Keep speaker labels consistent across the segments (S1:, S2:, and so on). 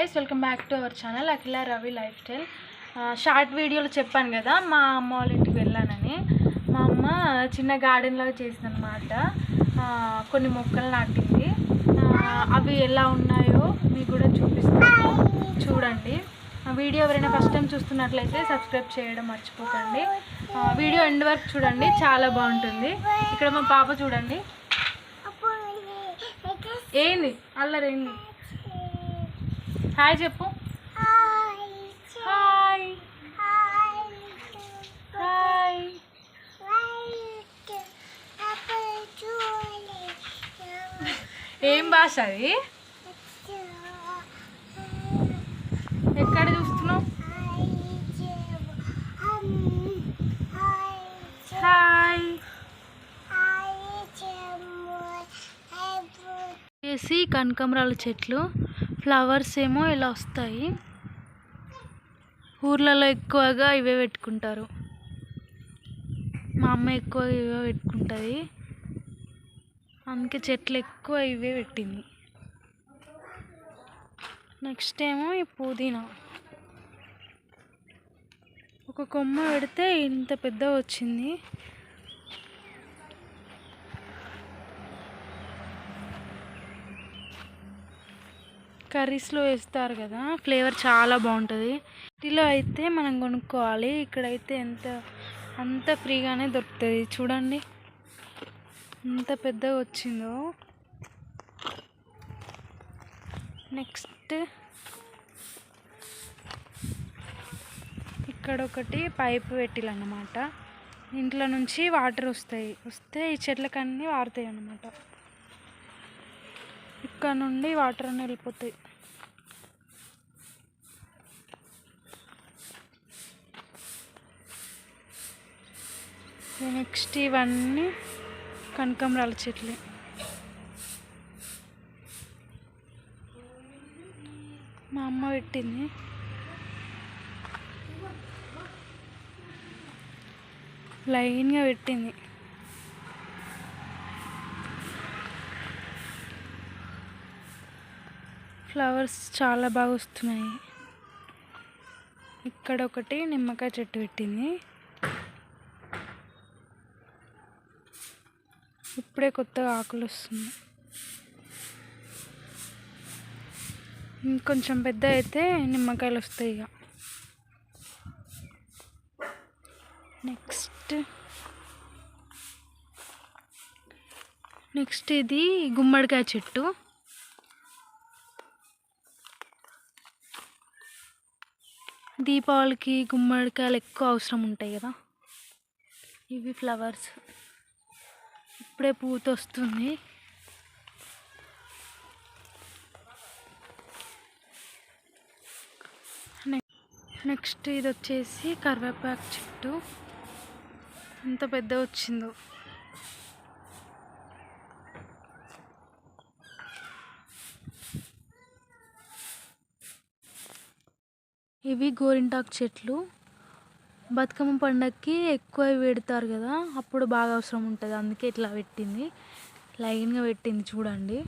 S1: Guys, welcome back to our channel Akhila Ravi life style. Short వీడియోలో చెప్పాను కదా మా అమ్మ వాళ్ళ ఇంటికి వెళ్ళానని. మా అమ్మ చిన్న గార్డెన్ లాగా చేసిందనమాట. కొన్ని మొక్కలు నాటింది. అవి ఎలా ఉన్నాయో మీకు కూడా చూపిస్తాను, చూడండి. వీడియో ఎవరైనా ఫస్ట్ టైం చూస్తున్నట్లయితే సబ్స్క్రైబ్ చేయడం మర్చిపోకండి. వీడియో ఎండ్ వరకు చూడండి, చాలా బాగుంటుంది. ఇక్కడ మా పాప చూడండి. ఏంది అల్లరేంది? హాయ్ చెప్పు. Hi hi. ఏం భాష అది? ఎక్కడ చూస్తున్నావు? హాయ్ చేసి కనకాంబరాల చెట్లు, ఫ్లవర్స్ ఏమో ఇలా వస్తాయి. ఊర్లలో ఎక్కువగా ఇవే పెట్టుకుంటారు. మా అమ్మ ఎక్కువ ఇవే పెట్టుకుంటుంది, అందుకే చెట్లు ఎక్కువ ఇవే పెట్టింది. నెక్స్ట్ ఏమో ఈ పుదీనా. ఒక కొమ్మ పెడితే ఇంత పెద్ద వచ్చింది. కర్రీస్లో వేస్తారు కదా, ఫ్లేవర్ చాలా బాగుంటుంది. సిటీలో అయితే మనం కొనుక్కోవాలి, ఇక్కడైతే అంత ఫ్రీగానే దొరుకుతుంది. చూడండి ఎంత పెద్దగా వచ్చిందో. నెక్స్ట్ ఇక్కడ ఒకటి పైపు పెట్టిలన్నమాట. ఇంట్లో నుంచి వాటర్ వస్తే ఈ చెట్లకన్నీ వారుతాయి అన్నమాట. ఇక్కడ నుండి వాటర్ అన్నీ వెళ్ళిపోతాయి. నెక్స్ట్ ఇవన్నీ కనకాంబరాల చెట్లే. మా అమ్మ పెట్టింది. లైన్గా పెట్టింది. ఫ్లవర్స్ చాలా బాగా వస్తున్నాయి. ఇక్కడ ఒకటి నిమ్మకాయ చెట్టు పెట్టింది. ఇప్పుడే కొత్తగా ఆకులు వస్తుంది. ఇంకొంచెం పెద్ద అయితే నిమ్మకాయలు వస్తాయి ఇక. నెక్స్ట్ ఇది గుమ్మడికాయ చెట్టు. దీపావళికి గుమ్మడికాయలు ఎక్కువ అవసరం ఉంటాయి కదా. ఇవి ఫ్లవర్స్, ఇప్పుడే పూత వస్తుంది. నెక్స్ట్ ఇది వచ్చేసి కరివేపాకు చెట్టు. ఎంత పెద్ద వచ్చిందో. ఇవి గోరింటాకు చెట్లు. బతుకమ్మ పండగకి ఎక్కువ పెడతారు కదా, అప్పుడు బాగా అవసరం ఉంటుంది, అందుకే ఇట్లా పెట్టింది. లైన్గా పెట్టింది చూడండి.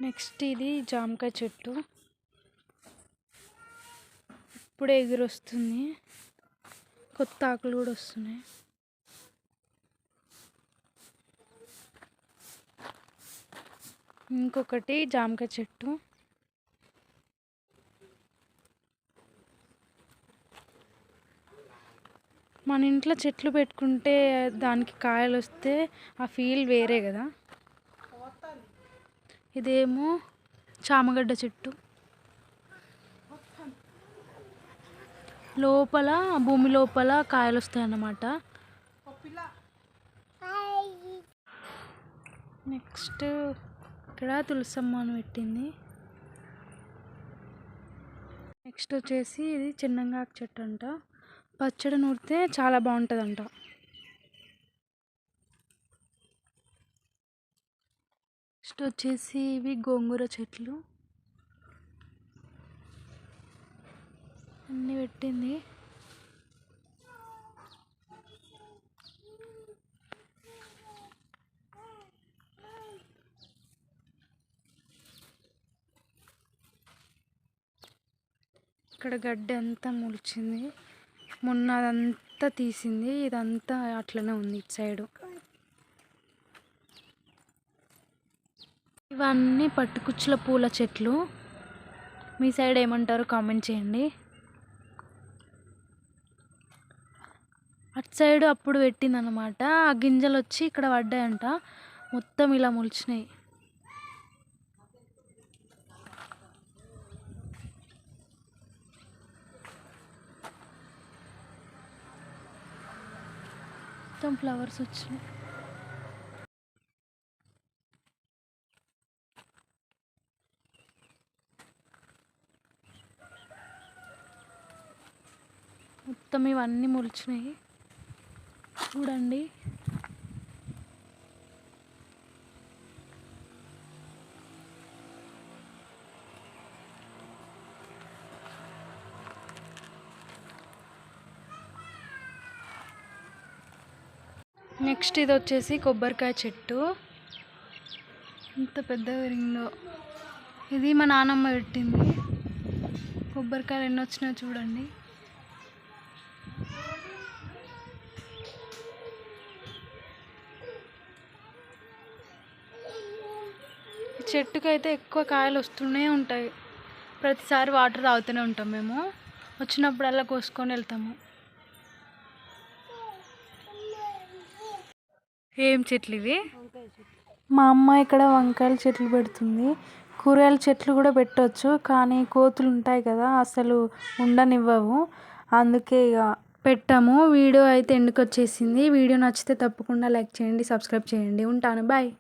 S1: నెక్స్ట్ ఇది జామకాయ చెట్టు. ఇప్పుడే ఎగురొస్తుంది, కొత్త ఆకులు కూడా వస్తున్నాయి. ఇంకొకటి జామకాయ చెట్టు. మన ఇంట్లో చెట్లు పెట్టుకుంటే దానికి కాయలు వస్తే ఆ ఫీల్ వేరే కదా. ఇదేమో చామగడ్డ చెట్టు. లోపల భూమి లోపల కాయలు వస్తాయి అన్నమాట. నెక్స్ట్ ఇక్కడ తులసమ్మను పెట్టింది. నెక్స్ట్ వచ్చేసి ఇది చిన్నంగాకు చెట్టు అంట. పచ్చడి నూరితే చాలా బాగుంటుందంట. నెక్స్ట్ వచ్చేసి ఇవి గోంగూర చెట్లు. అన్నీ పెట్టింది. ఇక్కడ గడ్డి అంతా మొలిచింది. మొన్న అదంతా తీసింది, ఇదంతా అట్లనే ఉంది ఇటు సైడు. ఇవన్నీ పట్టుకుచ్చుల పూల చెట్లు. మీ సైడ్ ఏమంటారో కామెంట్ చేయండి. అటు సైడ్ అప్పుడు పెట్టిందనమాట, ఆ గింజలు వచ్చి ఇక్కడ పడ్డాయంట, మొత్తం ఇలా మొలిచినాయి. మొత్తం ఫ్లవర్స్ వచ్చినాయి. మొత్తం ఇవన్నీ మొలిచినాయి చూడండి. నెక్స్ట్ ఇది వచ్చేసి కొబ్బరికాయ చెట్టు. ఇంత పెద్దగా పెరిగిందో. ఇది మా నాన్నమ్మ పెట్టింది. కొబ్బరికాయలు ఎన్ని వచ్చినాయో చూడండి. చెట్టుకి అయితే ఎక్కువ కాయలు వస్తూనే ఉంటాయి. ప్రతిసారి వాటర్ తాగుతూనే ఉంటాం మేము. వచ్చినప్పుడల్లా కోసుకొని వెళ్తాము. ఏం చెట్లు ఇవి? మా అమ్మ ఇక్కడ వంకాయల చెట్లు పెడుతుంది. కూరగాయల చెట్లు కూడా పెట్టవచ్చు, కానీ కోతులు ఉంటాయి కదా, అసలు ఉండనివ్వవు. అందుకే ఇక పెట్టాము. వీడియో అయితే ఎండుకు వచ్చేసింది. వీడియో నచ్చితే తప్పకుండా లైక్ చేయండి, సబ్స్క్రైబ్ చేయండి. ఉంటాను, బాయ్.